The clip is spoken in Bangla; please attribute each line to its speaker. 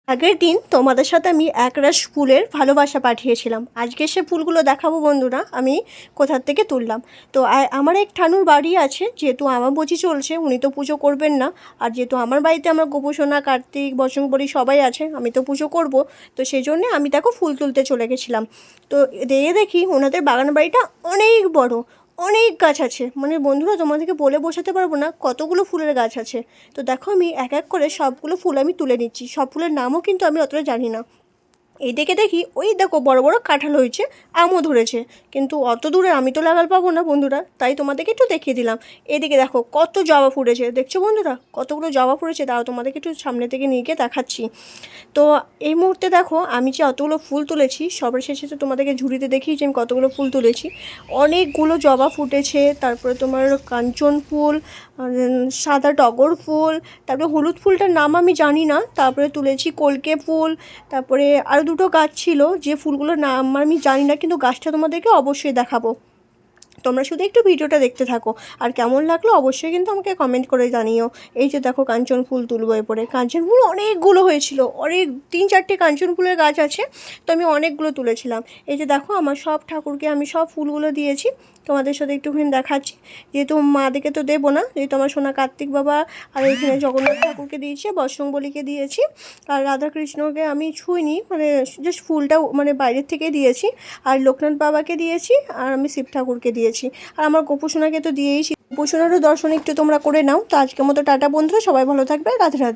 Speaker 1: আগের দিন তোমাদের সাথে আমি একরাশ ফুলের ভালোবাসা পাঠিয়েছিলাম। আজকে সে ফুলগুলো দেখাবো বন্ধুরা আমি কোথার থেকে তুললাম। তো আমার এক ঠানুর বাড়ি আছে, যেহেতু আমাবতী চলছে উনি তো পুজো করবেন না, আর যেহেতু আমার বাড়িতে আমার গোপুসোনা কার্তিক বজরংবলী সবাই আছে, আমি তো পুজো করব। তো সেই জন্যে আমি দেখো ফুল তুলতে চলে গেছিলাম। তো দেখি ওনাদের বাগান বাড়িটা অনেক বড়, অনেক গাছ আছে, মানে বন্ধুরা তোমাদেরকে বলে বোঝাতে পারবো না কতগুলো ফুলের গাছ আছে। তো দেখো আমি এক এক করে সবগুলো ফুল আমি তুলে নিচ্ছি, সব ফুলের নামও কিন্তু আমি অতটা জানি না। এইদিকে দেখি ওই দেখো বড় বড় কাঁঠাল হয়েছে, আমও ধরেছে, কিন্তু অত দূরে আমি তো লাগাল পাবো না বন্ধুরা, তাই তোমাদেরকে একটু দেখিয়ে দিলাম। এদিকে দেখো কত জবা ফুটেছে, দেখছো বন্ধুরা কতগুলো জবা ফুটেছে, তাও তোমাদেরকে একটু সামনে থেকে নিয়ে গিয়ে দেখাচ্ছি। তো এই মুহূর্তে দেখো আমি যে অতগুলো ফুল তুলেছি, সবার শেষে তো তোমাদেরকে ঝুড়িতে দেখিয়েছি আমি কতগুলো ফুল তুলেছি। অনেকগুলো জবা ফুটেছে, তারপরে তোমার কাঞ্চন ফুল, সাদা টগর ফুল, তারপরে হলুদ ফুলটার নাম আমি জানি না, তারপরে তুলেছি কলকে ফুল, তারপরে আরও দুটো গাছ ছিল যে ফুলগুলোর নাম আমি জানি না, কিন্তু গাছটা তোমাদেরকে অবশ্যই দেখাবো। তোমরা শুধু একটু ভিডিওটা দেখতে থাকো, আর কেমন লাগলো অবশ্যই কিন্তু আমাকে কমেন্ট করে জানিও। এই যে দেখো কাঞ্চন ফুল তুলবো, এরপরে কাঞ্চন ফুল অনেকগুলো হয়েছিল, অনেক 3-4টে কাঞ্চন ফুলের গাছ আছে, তো আমি অনেকগুলো তুলেছিলাম। এই যে দেখো আমার সব ঠাকুরকে আমি সব ফুলগুলো দিয়েছি, তোমাদের সাথে একটুখানি দেখাচ্ছি। যেহেতু মাদেরকে তো দেবো না, যেহেতু আমার সোনা কার্তিক বাবা আর এখানে জগন্নাথ ঠাকুরকে দিয়েছি, বজরংবলীকে দিয়েছি, আর রাধাকৃষ্ণকে আমি ছুঁইনি, মানে জাস্ট ফুলটা মানে বাইরের থেকে দিয়েছি, আর লোকনাথ বাবাকে দিয়েছি, আর আমি শিব ঠাকুরকে দিয়েছি, আর আমার গোপুসোনাকে তো দিয়েইছি। গোপুসোনারও দর্শন একটু তোমরা করে নাও। তো আজকের মতো টাটা বন্ধুরা, সবাই ভালো থাকবে, রাধে রাধে।